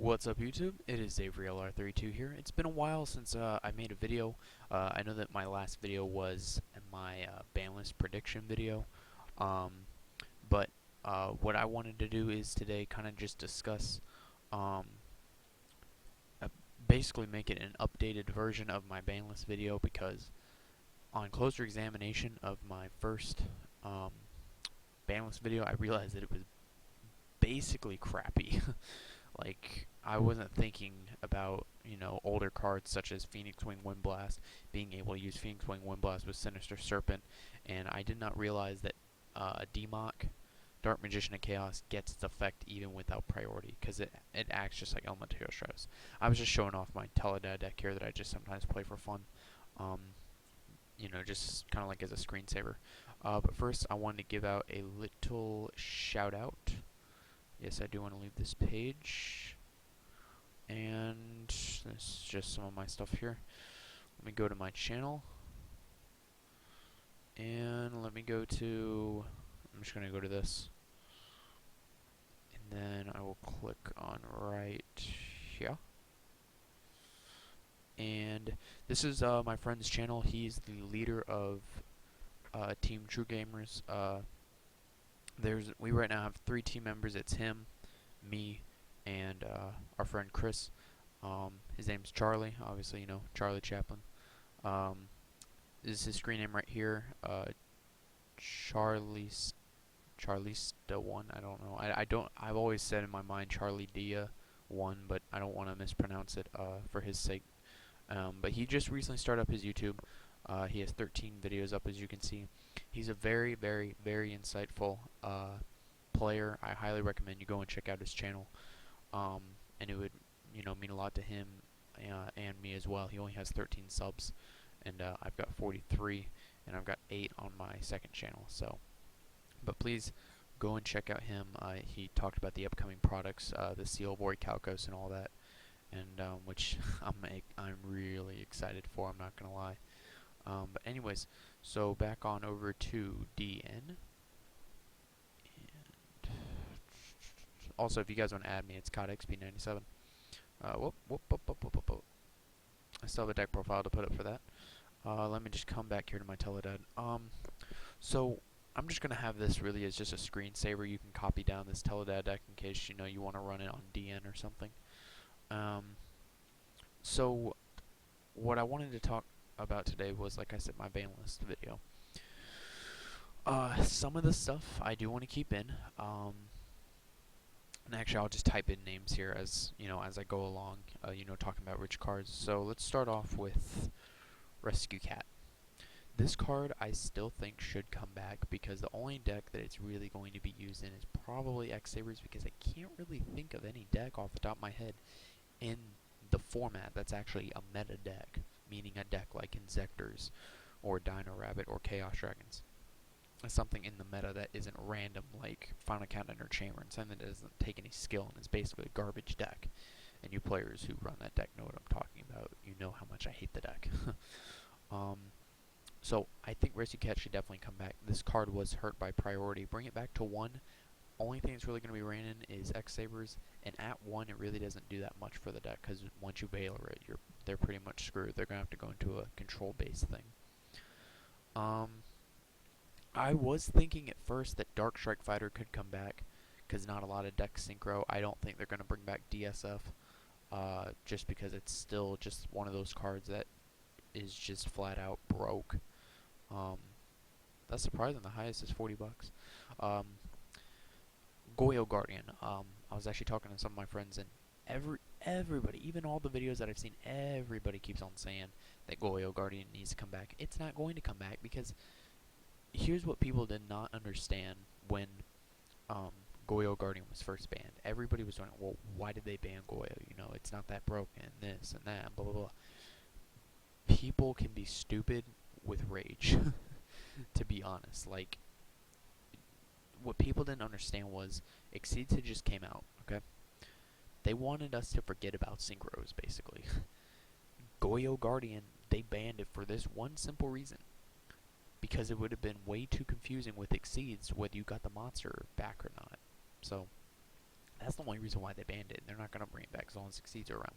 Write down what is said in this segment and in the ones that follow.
What's up YouTube? It is averylr32 here. It's been a while since I made a video. I know that my last video was my ban list prediction video, um, but what I wanted to do is today kind of just discuss, um, uh, basically make it an updated version of my ban list video, because on closer examination of my first ban list video, I realized that it was basically crappy. Like, I wasn't thinking about, older cards such as Phoenix Wing Windblast, being able to use Phoenix Wing Windblast with Sinister Serpent, and I did not realize that DMOC, Dark Magician of Chaos, gets its effect even without priority, because it acts just like Elemental Stratus. I was just showing off my Teledad deck here that I just sometimes play for fun, just kind of like as a screensaver. But first, I wanted to give out a little shout out. Yes, I do want to leave this page, and this is just some of my stuff here. Let me go to my channel, and let me go to, I'm just going to go to this, and then I will click on right here, and this is my friend's channel. He's the leader of Team True Gamers. We right now have 3 team members. It's him, me, and our friend Chris. His name's Charlie, obviously, Charlie Chaplin. This is his screen name right here. Charlie's the one. I don't know. I've always said in my mind Charlie Dia one, but I don't want to mispronounce it for his sake. But he just recently started up his YouTube. He has 13 videos up, as you can see. He's a very, very, very insightful player. I highly recommend you go and check out his channel. And it would, mean a lot to him and me as well. He only has 13 subs, and I've got 43, and I've got 8 on my second channel. So, but please go and check out him. He talked about the upcoming products, the Seal Void Calcos and all that, and which I'm really excited for. I'm not gonna lie. But anyways, so back on over to DN. And also, if you guys want to add me, it's CodXP97. I still have a deck profile to put up for that. Let me just come back here to my Teledad. So I'm just gonna have this really as just a screensaver. You can copy down this Teledad deck in case you want to run it on DN or something. So what I wanted to talk about today was, like I said, my ban list video. Some of the stuff I do want to keep in, and actually I'll just type in names here as I go along, talking about which cards. So let's start off with Rescue Cat. This card I still think should come back, because the only deck that it's really going to be used in is probably X-Sabers, because I can't really think of any deck off the top of my head in the format that's actually a meta deck, meaning a deck like Insectors or Dino Rabbit or Chaos Dragons. Something in the meta that isn't random like Final Countdown or Chamber, something that doesn't take any skill and is basically a garbage deck. And you players who run that deck know what I'm talking about. You know how much I hate the deck. So I think Rescue Cat should definitely come back. This card was hurt by priority. Bring it back to 1. Only thing that's really going to be ran in is X-Sabers, and at 1 it really doesn't do that much for the deck, because once you Valor it, they're pretty much screwed. They're going to have to go into a control-based thing. I was thinking at first that Dark Strike Fighter could come back, because not a lot of decks synchro. I don't think they're going to bring back DSF, just because it's still just one of those cards that is just flat out broke. That's surprising. The highest is $40. Goyo Guardian. I was actually talking to some of my friends, and everybody, even all the videos that I've seen, everybody keeps on saying that Goyo Guardian needs to come back. It's not going to come back, because here's what people did not understand when Goyo Guardian was first banned. Everybody was wondering, well, why did they ban Goyo? It's not that broken, this and that, and blah blah blah. People can be stupid with rage, to be honest. Like, what people didn't understand was Exceeds had just came out, okay? They wanted us to forget about synchros, basically. Goyo Guardian, they banned it for this one simple reason. Because it would have been way too confusing with Exceeds whether you got the monster back or not. So That's the only reason why they banned it. They're not going to bring it back as long as Succeeds are around.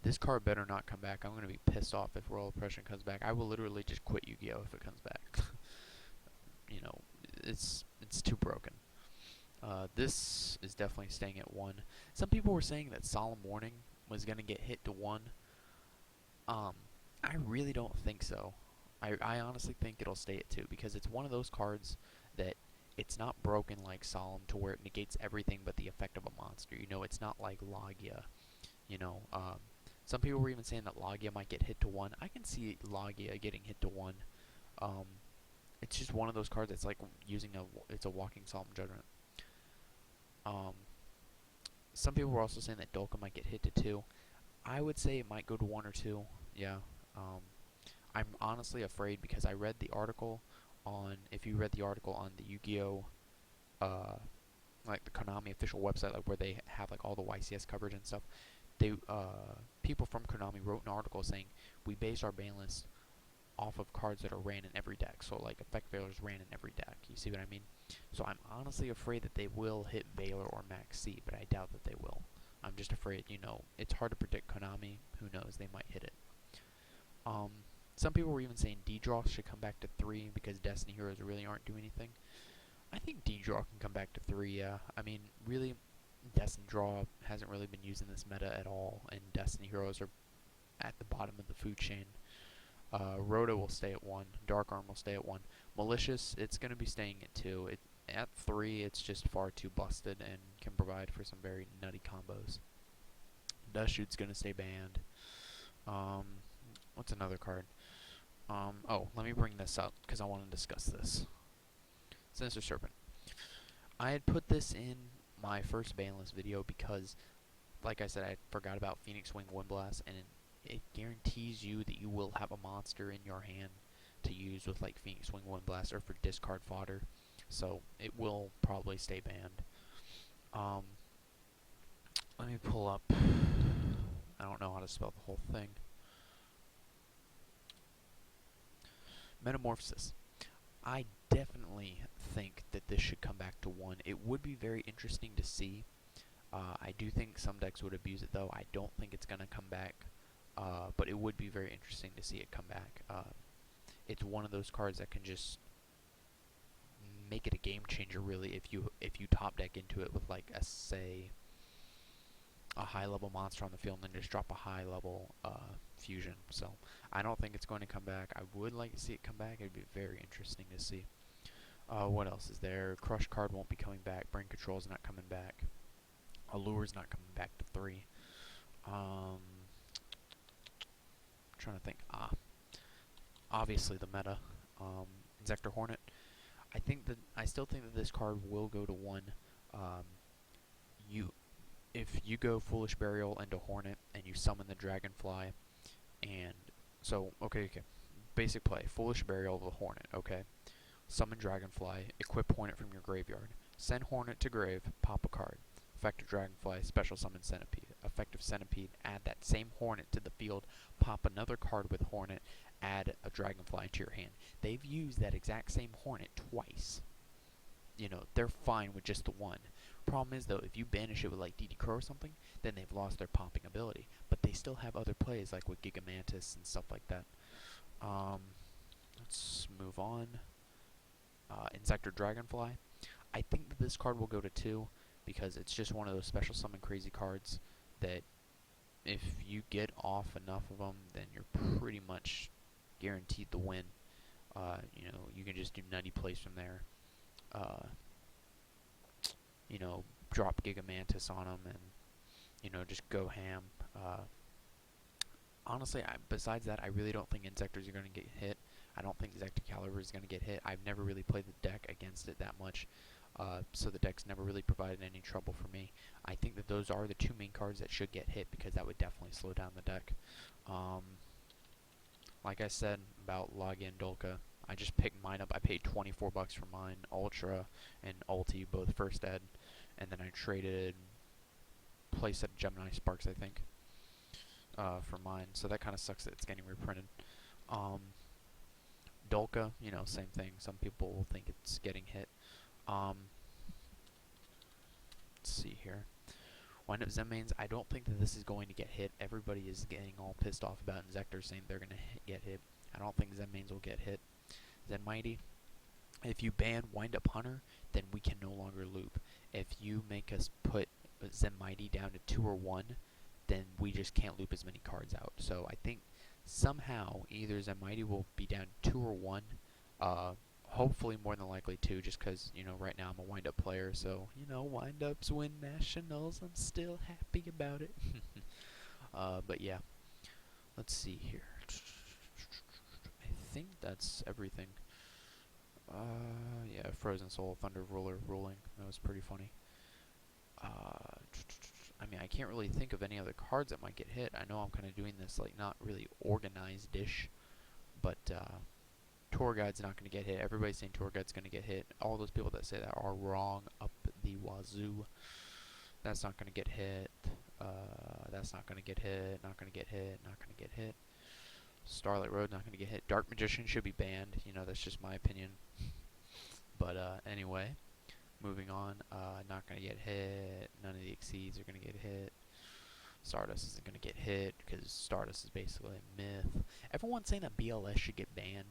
This card better not come back. I'm going to be pissed off if Royal Oppression comes back. I will literally just quit Yu-Gi-Oh! If it comes back. You know, it's too broken. This is definitely staying at 1. Some people were saying that Solemn Warning was going to get hit to 1. Um, I really don't think so. I honestly think it'll stay at 2 because it's one of those cards that it's not broken like Solemn to where it negates everything but the effect of a monster. You know, it's not like Logia. You know, some people were even saying that Logia might get hit to 1. I can see Logia getting hit to 1. Um, it's just one of those cards that's like using it's a walking Solemn Judgment. Some people were also saying that Dolka might get hit to 2. I would say it might go to 1 or 2. Yeah. I'm honestly afraid because I read the article on, if you read the article on the Yu-Gi-Oh! Like the Konami official website, like where they have like all the YCS coverage and stuff, they people from Konami wrote an article saying we base our ban list off of cards that are ran in every deck. So like Effect Veilers ran in every deck. You see what I mean? So I'm honestly afraid that they will hit Veiler or Max C, but I doubt that they will. I'm just afraid, you know, it's hard to predict Konami. Who knows? They might hit it. Some people were even saying D-Draw should come back to 3 because Destiny Heroes really aren't doing anything. I think D-Draw can come back to 3, yeah. I mean, really, Destiny Draw hasn't really been used in this meta at all, and Destiny Heroes are at the bottom of the food chain. Rhoda will stay at 1. Dark Arm will stay at 1. Malicious, it's going to be staying at 2. At 3, it's just far too busted and can provide for some very nutty combos. Dust Shoot's going to stay banned. What's another card? Oh, let me bring this up because I want to discuss this. Sinister Serpent. I had put this in my first ban list video because, like I said, I forgot about Phoenix Wing Windblast, and it guarantees you that you will have a monster in your hand to use with like Phoenix Wing Windblast or for discard fodder. So it will probably stay banned. Let me pull up. I don't know how to spell the whole thing. Metamorphosis. I definitely think that this should come back to 1. It would be very interesting to see. I do think some decks would abuse it, though. I don't think it's going to come back, but it would be very interesting to see it come back. It's one of those cards that can just make it a game changer, really, if you top deck into it with, like, say, a high-level monster on the field and then just drop a high-level fusion. So I don't think it's going to come back. I would like to see it come back. It'd be very interesting to see. What else is there? Crush card won't be coming back. Brain Control's not coming back. Allure's not coming back to 3. I'm trying to think. Obviously the meta. Inzektor Hornet. I still think that this card will go to 1. If you go Foolish Burial into Hornet and you summon the Dragonfly, and so okay, basic play: Foolish Burial of the Hornet. Okay, summon Dragonfly, equip Hornet from your graveyard, send Hornet to grave, pop a card. Effective Dragonfly, special summon Centipede. Effective Centipede, add that same Hornet to the field, pop another card with Hornet, add a Dragonfly to your hand. They've used that exact same Hornet twice. You know, they're fine with just the 1. Problem is, though, if you banish it with like DD Crow or something, then they've lost their popping ability. But they still have other plays, like with Gigamantis and stuff like that. Let's move on. Inzektor Dragonfly. I think that this card will go to 2 because it's just one of those special summon crazy cards that if you get off enough of them, then you're pretty much guaranteed the win. You know, you can just do nutty plays from there. You know, drop Gigamantis on them and, you know, just go ham. Honestly, besides that, I really don't think Inzektor's are going to get hit. I don't think Zector Caliber is going to get hit. I've never really played the deck against it that much, so the deck's never really provided any trouble for me. I think that those are the 2 main cards that should get hit because that would definitely slow down the deck. Like I said about Logia and Dolka, I just picked mine up. I paid 24 bucks for mine, Ultra and Ulti, both first ed, and then I traded playset Gemini Sparks, I think, for mine. So that kind of sucks that it's getting reprinted. Dolka, you know, same thing. Some people will think it's getting hit. Let's see here. Wind up Zen mains, I don't think that this is going to get hit. Everybody is getting all pissed off about Inzektor saying they're going to get hit. I don't think Zen mains will get hit. Zen Mighty, if you ban Wind Up Hunter, then we can no longer loop. If you make us put Zen Mighty down to 2 or 1, then we just can't loop as many cards out. So I think somehow either Zen Mighty will be down to 2 or 1, hopefully more than likely 2, just because, you know, right now I'm a Wind Up player, so, you know, Wind Ups win Nationals, I'm still happy about it. But yeah, let's see here. I think that's everything. Yeah, Frozen Soul, Thunder Ruler ruling. That was pretty funny. I mean, I can't really think of any other cards that might get hit. I know I'm kind of doing this, like, not really organized-ish, but, Tour Guide's not going to get hit. Everybody's saying Tour Guide's going to get hit. All those people that say that are wrong up the wazoo. That's not going to get hit. That's not going to get hit. Not going to get hit. Not going to get hit. Starlight Road, not going to get hit. Dark Magician should be banned. You know, that's just my opinion. But anyway, moving on. Not going to get hit. None of the Exceeds are going to get hit. Stardust isn't going to get hit because Stardust is basically a myth. Everyone's saying that BLS should get banned.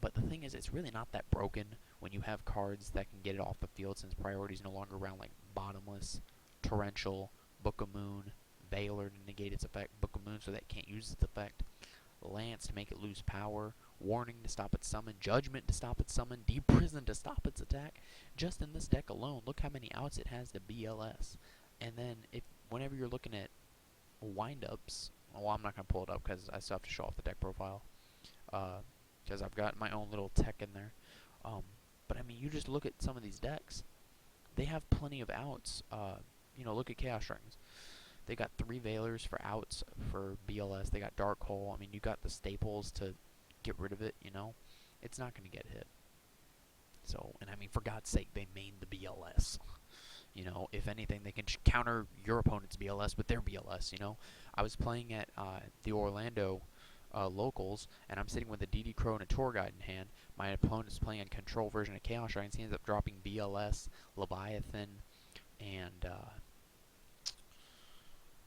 But the thing is, it's really not that broken when you have cards that can get it off the field, since priority is no longer around, like Bottomless, Torrential, Book of Moon, Valor to negate its effect, Book of Moon so that it can't use its effect, Lance to make it lose power, Warning to stop its summon, Judgment to stop its summon, Deep Prison to stop its attack. Just in this deck alone, look how many outs it has to BLS. And then, whenever you're looking at wind-ups, well, I'm not going to pull it up because I still have to show off the deck profile. Because I've got my own little tech in there. But I mean, you just look at some of these decks. They have plenty of outs. You know, look at Chaos Dragons. They got 3 Valors for outs for BLS. They got Dark Hole. I mean, you got the staples to get rid of it, you know. It's not going to get hit. So, and I mean, for God's sake, they mained the BLS. You know, if anything, they can counter your opponent's BLS with their BLS, you know. I was playing at the Orlando locals, and I'm sitting with a DD Crow and a Tour Guide in hand. My opponent's playing a control version of Chaos Dragons. He ends up dropping BLS, Leviathan, and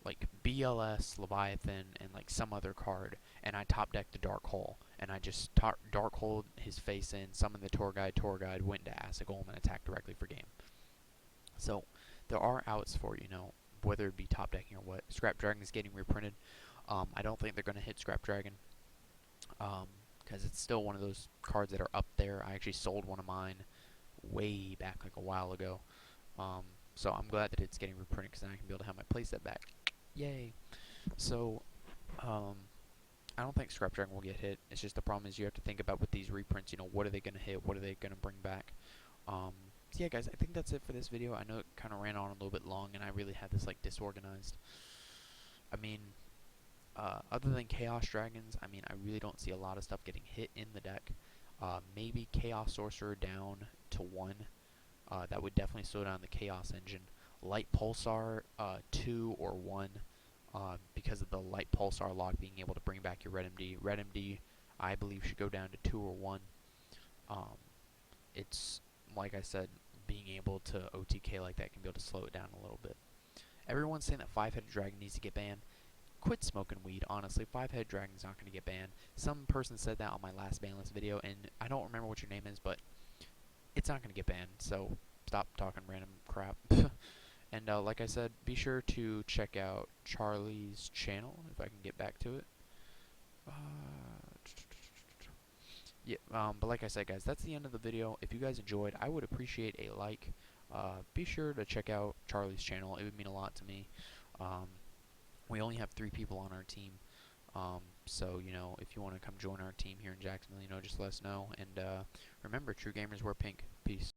like BLS, Leviathan, and like some other card. And I top decked the Dark Hole, and I just Dark Hole his face in, summoned the Tour Guide, went to Acid Golem, and attacked directly for game. So there are outs for, you know, whether it be top decking or what. Scrap Dragon is getting reprinted. I don't think they're going to hit Scrap Dragon, because it's still one of those cards that are up there. I actually sold one of mine way back, like a while ago. So I'm glad that it's getting reprinted, because then I can be able to have my playset back. Yay! So, I don't think Scrap Dragon will get hit. It's just the problem is you have to think about with these reprints, you know, what are they going to hit? What are they going to bring back? So yeah, guys, I think that's it for this video. I know it kind of ran on a little bit long, and I really had this, like, disorganized. I mean, other than Chaos Dragons, I mean, I really don't see a lot of stuff getting hit in the deck. Maybe Chaos Sorcerer down to 1. That would definitely slow down the Chaos Engine. Light Pulsar 2 or 1, because of the Light Pulsar lock being able to bring back your Red MD. Red MD, I believe, should go down to 2 or 1. It's, like I said, being able to OTK like that can be able to slow it down a little bit. Everyone's saying that 5-headed dragon needs to get banned. Quit smoking weed, honestly. 5-headed dragon's not going to get banned. Some person said that on my last banlist video, and I don't remember what your name is, but it's not going to get banned, so stop talking random crap. And like I said, be sure to check out Charlie's channel, if I can get back to it. Yeah, but like I said, guys, that's the end of the video. If you guys enjoyed, I would appreciate a like. Be sure to check out Charlie's channel. It would mean a lot to me. We only have 3 people on our team. So, you know, if you want to come join our team here in Jacksonville, you know, just let us know. And remember, true gamers wear pink. Peace.